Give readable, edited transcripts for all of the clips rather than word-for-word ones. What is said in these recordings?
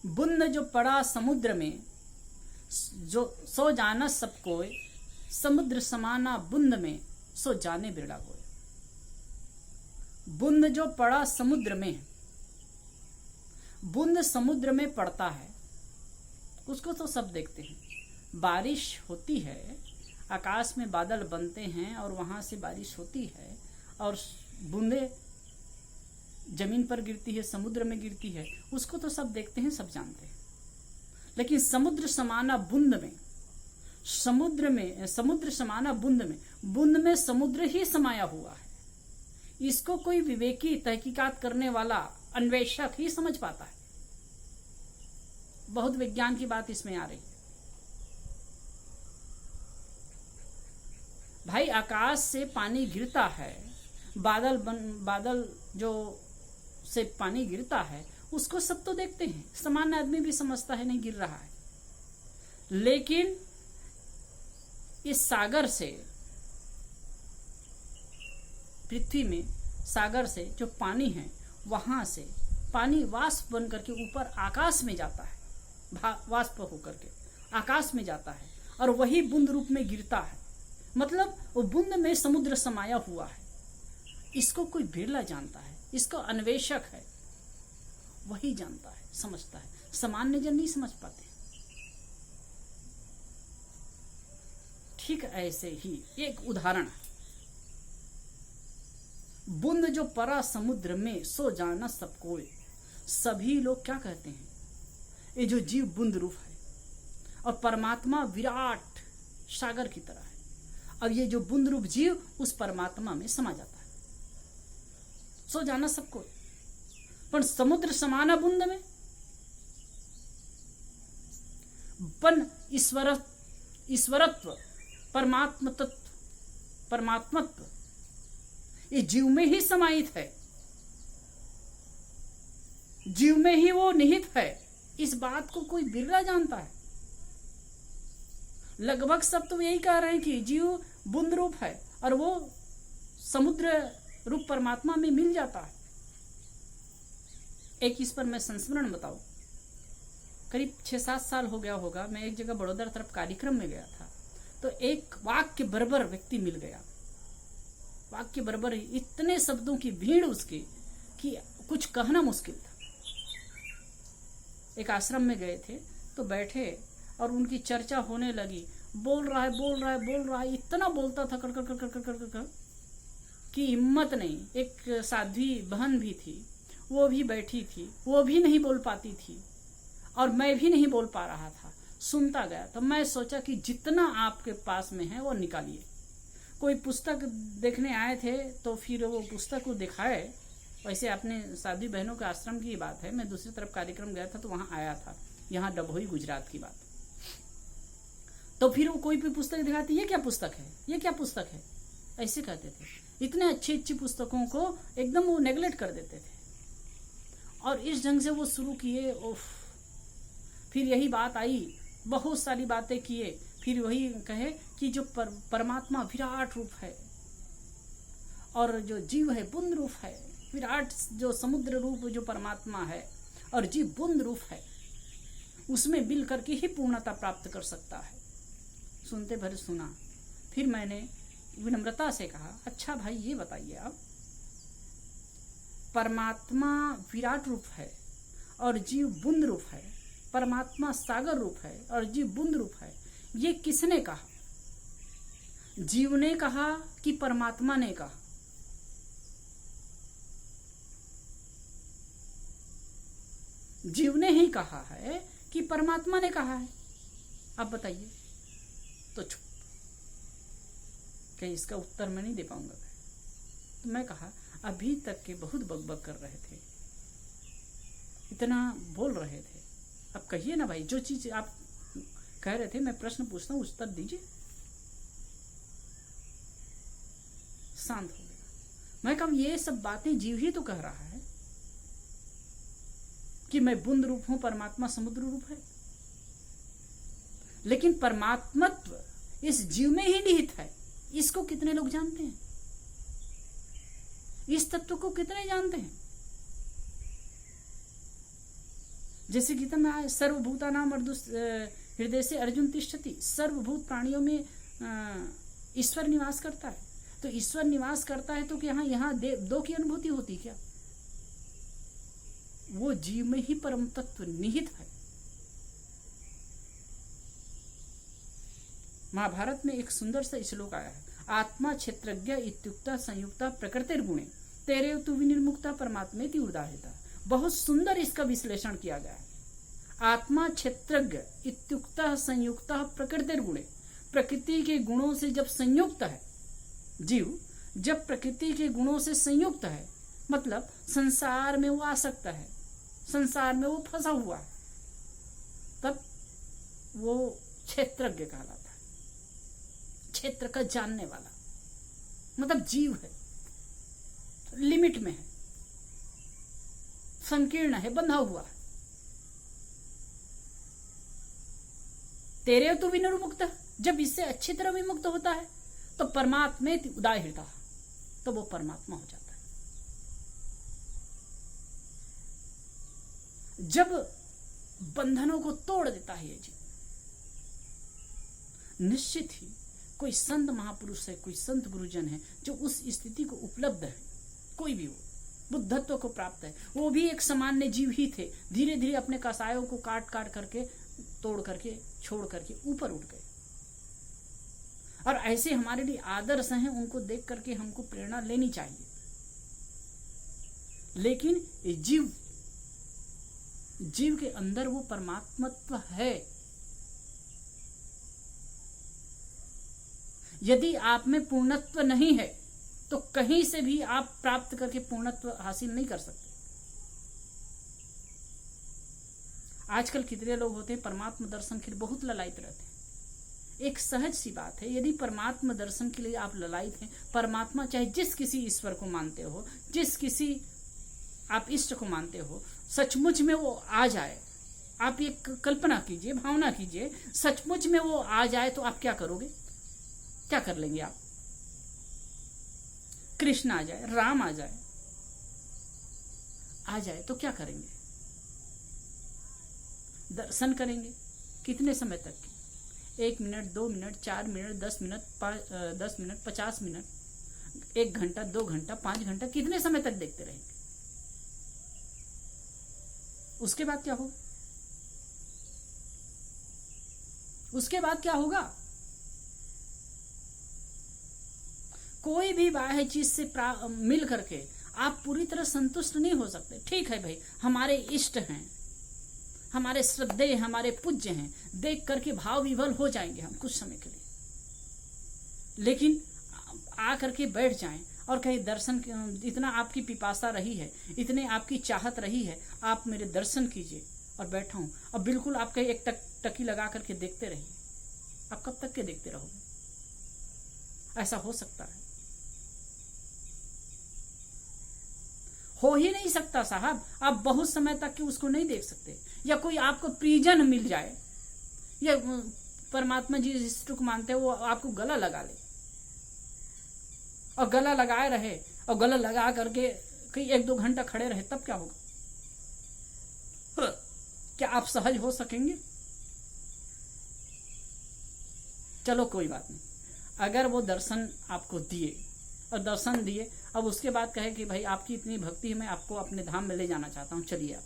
बुंद जो पड़ा समुद्र में, जो सो जाना सब कोय, समुद्र समाना बुंद में, सो जाने बिरला कोय। बुंद जो पड़ा समुद्र में, बुंद समुद्र में पड़ता है, उसको तो सब देखते हैं। बारिश होती है, आकाश में बादल बनते हैं और वहां से बारिश होती है और बूंदे जमीन पर गिरती है, समुद्र में गिरती है, उसको तो सब देखते हैं, सब जानते हैं। लेकिन समुद्र समाना बुंद में, समुद्र समाना बुंद में समुद्र ही समाया हुआ है। इसको कोई विवेकी तहकीकात करने वाला अन्वेषक ही समझ पाता है। बहुत विज्ञान की बात इसमें आ रही है। भाई आकाश से पानी गिरता है, बादल जो से पानी गिरता है, उसको सब तो देखते हैं, सामान्य आदमी भी समझता है नहीं गिर रहा है। लेकिन इस सागर से, पृथ्वी में सागर से जो पानी है, वहां से पानी वाष्प बन करके ऊपर आकाश में जाता है, वाष्प होकर के आकाश में जाता है और वही बूंद रूप में गिरता है। मतलब वो बूंद में समुद्र समाया हुआ है। इसको कोई बिरला जानता है, इसको अन्वेषक है वही जानता है, समझता है। सामान्य जन नहीं समझ पाते। ठीक ऐसे ही एक उदाहरण, बूंद जो पड़ा समुद्र में, सो जाना सब कोई। सभी लोग क्या कहते हैं, ये जो जीव बूंद रूप है और परमात्मा विराट सागर की तरह है, अब ये जो बूंद रूप जीव उस परमात्मा में समा जाता है, सो जाना सब कोई। पर समुद्र समाना बूंद में, पण ईश्वरत्व, परमात्म तत्व, परमात्मत्व ये जीव में ही समाहित है, जीव में ही वो निहित है। इस बात को कोई बिरला जानता है। लगभग सब तो यही कह रहे हैं कि जीव बूंद रूप है और वो समुद्र रूप परमात्मा में मिल जाता है। एक इस पर मैं संस्मरण बताऊं। करीब 6-7 साल हो गया होगा, मैं एक जगह बड़ौदा तरफ कार्यक्रम में गया था, तो एक वाक्य बर्बर व्यक्ति मिल गया। वाक्य बर्बर, इतने शब्दों की भीड़ उसकी कि कुछ कहना मुश्किल था। एक आश्रम में गए थे तो बैठे और उनकी चर्चा होने लगी। बोल रहा है, इतना बोलता था कर कर कर कर कर कर कर कि हिम्मत नहीं। एक साध्वी बहन भी थी, वो भी बैठी थी, वो भी नहीं बोल पाती थी और मैं भी नहीं बोल पा रहा था, सुनता गया। तो मैं सोचा कि जितना आपके पास में है वो निकालिए। कोई पुस्तक देखने आए थे तो फिर वो पुस्तक को दिखाए। वैसे अपने साध्वी बहनों के आश्रम की बात है, मैं दूसरी तरफ कार्यक्रम गया था तो वहां आया था, यहाँ डभोई गुजरात की बात। तो फिर वो कोई भी पुस्तक दिखाती, ये क्या पुस्तक है, ये क्या पुस्तक है, ऐसे कहते थे। इतने अच्छी पुस्तकों को एकदम वो नेग्लेक्ट कर देते थे और इस ढंग से वो शुरू किए। फिर यही बात आई, बहुत सारी बातें किए, फिर वही कहे कि जो परमात्मा विराट रूप है और जो जीव है बूंद रूप है। विराट जो समुद्र रूप जो परमात्मा है और जीव बूंद रूप है, उसमें मिल करके ही पूर्णता प्राप्त कर सकता है। सुनते भर सुना। फिर मैंने विनम्रता से कहा, अच्छा भाई ये बताइए आप, परमात्मा विराट रूप है और जीव बूंद रूप है, परमात्मा सागर रूप है और जीव बूंद रूप है, ये किसने कहा? जीव ने कहा कि परमात्मा ने कहा? जीव ने ही कहा है कि परमात्मा ने कहा है? आप बताइए। तो चुप, क्या इसका उत्तर मैं नहीं दे पाऊंगा। तो मैं कहा, अभी तक के बहुत बकबक कर रहे थे, इतना बोल रहे थे, अब कहिए ना भाई, जो चीज आप कह रहे थे, मैं प्रश्न पूछता हूं, उत्तर दीजिए। शांत हो गया। मैं कहा, ये सब बातें जीव ही तो कह रहा है कि मैं बूंद रूप हूं, परमात्मा समुद्र रूप है। लेकिन परमात्मत्व इस जीव में ही निहित है। इसको कितने लोग जानते हैं? इस तत्व को कितने जानते हैं? जैसे गीता में आए सर्वभूतानाम हृदय से अर्जुन तिष्ठति, सर्वभूत प्राणियों में ईश्वर निवास करता है। तो ईश्वर निवास करता है तो क्या यहाँ दो की अनुभूति होती क्या? वो जीव में ही परम तत्व निहित है। महाभारत में एक सुंदर सा श्लोक आया है, आत्मा क्षेत्रज्ञ इत्युक्ता संयुक्ता प्रकृतिर्गुणे तेरे तु विनिर्मुक्ता परमात्मेति उदाहृता। बहुत सुंदर इसका विश्लेषण किया गया है। आत्मा क्षेत्रज्ञ इत्युक्ता संयुक्ता प्रकृतिर्गुणे, प्रकृति के गुणों से जब संयुक्त है जीव, जब प्रकृति के गुणों से संयुक्त है मतलब संसार में वो आसक्त है, संसार में वो फंसा हुआ है, तब वो क्षेत्रज्ञ कहलाता है। क्षेत्र का जानने वाला मतलब जीव है, लिमिट में है, संकीर्ण है, बंधा हुआ है। तेरे तो विनिर्मुक्त, जब इससे अच्छी तरह विमुक्त होता है तो परमात्मे उदाहृता, तो वो परमात्मा हो जाता है। जब बंधनों को तोड़ देता है ये जीव, निश्चित ही कोई संत महापुरुष है, कोई संत गुरुजन है जो उस स्थिति को उपलब्ध है, कोई भी हो, बुद्धत्व को प्राप्त है, वो भी एक सामान्य जीव ही थे, धीरे धीरे अपने कसायों को काट काट करके, तोड़ करके, छोड़ करके ऊपर उठ गए। और ऐसे हमारे लिए आदर्श हैं, उनको देख करके हमको प्रेरणा लेनी चाहिए। लेकिन जीव के अंदर वो परमात्मत्व है। यदि आप में पूर्णत्व नहीं है तो कहीं से भी आप प्राप्त करके पूर्णत्व हासिल नहीं कर सकते। आजकल कितने लोग होते हैं परमात्मा दर्शन के लिए बहुत ललायित रहते हैं। एक सहज सी बात है, यदि परमात्मा दर्शन के लिए आप ललायित हैं, परमात्मा चाहे जिस किसी ईश्वर को मानते हो, जिस किसी आप इष्ट को मानते हो, सचमुच में वो आ जाए, आप एक कल्पना कीजिए, भावना कीजिए, सचमुच में वो आ जाए तो आप क्या करोगे? क्या कर लेंगे आप? कृष्ण आ जाए, राम आ जाए तो क्या करेंगे? दर्शन करेंगे। कितने समय तक की? 1 minute, 2 minute, 4 minute, 10 minute, 10 minute, 50 minute, 1 घंटा, 2 घंटा, 5 घंटा, कितने समय तक देखते रहेंगे? उसके बाद क्या होगा? उसके बाद क्या होगा? कोई भी बाह्य चीज से मिल करके आप पूरी तरह संतुष्ट नहीं हो सकते। ठीक है भाई, हमारे इष्ट हैं, हमारे श्रद्धेय, हमारे पूज्य हैं, देख करके भाव विभल हो जाएंगे हम कुछ समय के लिए, लेकिन आ करके बैठ जाएं और कहीं दर्शन, इतना आपकी पिपासा रही है, इतने आपकी चाहत रही है, आप मेरे दर्शन कीजिए, और बैठा हूं, अब बिल्कुल आप कहीं एक टकी लगा करके देखते रहिए। आप कब तक के देखते रहोगे? ऐसा हो सकता है? हो ही नहीं सकता साहब। आप बहुत समय तक के उसको नहीं देख सकते। या कोई आपको प्रिजन मिल जाए, या परमात्मा जी जिस को मानते हो वो आपको गला लगा ले, और गला लगाए रहे, और गला लगा करके कहीं 1-2 घंटा खड़े रहे, तब क्या होगा? क्या आप सहज हो सकेंगे? चलो कोई बात नहीं। अगर वो दर्शन आपको दिए, और दर्शन दिए, अब उसके बाद कहे कि भाई आपकी इतनी भक्ति है, मैं आपको अपने धाम में ले जाना चाहता हूं, चलिए आप,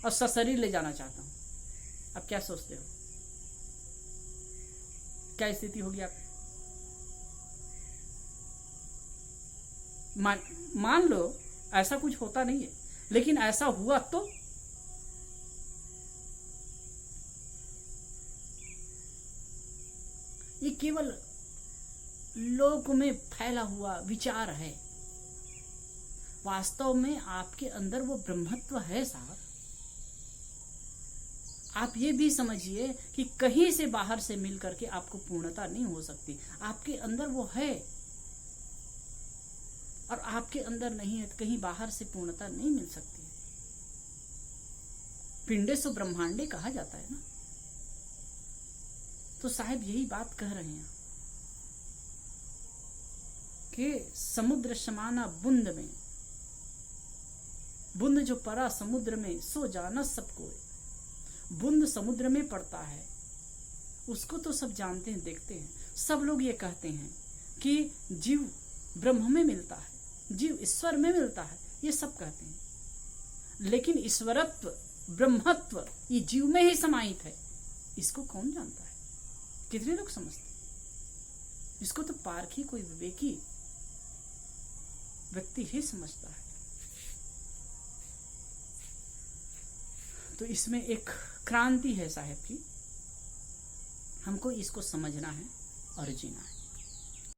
और सशरीर ले जाना चाहता हूं, आप क्या सोचते हो? क्या स्थिति होगी आप? मान लो ऐसा कुछ होता नहीं है, लेकिन ऐसा हुआ तो ये केवल लोक में फैला हुआ विचार है। वास्तव में आपके अंदर वो ब्रह्मत्व है साहब। आप ये भी समझिए कि कहीं से बाहर से मिल करके आपको पूर्णता नहीं हो सकती। आपके अंदर वो है, और आपके अंदर नहीं है तो कहीं बाहर से पूर्णता नहीं मिल सकती। पिंडेषु ब्रह्मांडे कहा जाता है ना। तो साहब यही बात कह रहे हैं कि समुद्र समाना बूंद में बूंद जो परा समुद्र में सो जाना सबको। बूंद समुद्र में पड़ता है, उसको तो सब जानते हैं, देखते हैं। सब लोग ये कहते हैं कि जीव ब्रह्म में मिलता है, जीव ईश्वर में मिलता है, ये सब कहते हैं। लेकिन ईश्वरत्व, ब्रह्मत्व ये जीव में ही समाहित है, इसको कौन जानता है? कितने लोग समझते हैं? इसको तो पारखी, कोई विवेकी व्यक्ति ही समझता है। तो इसमें एक क्रांति है साहब की, हमको इसको समझना है और जीना है।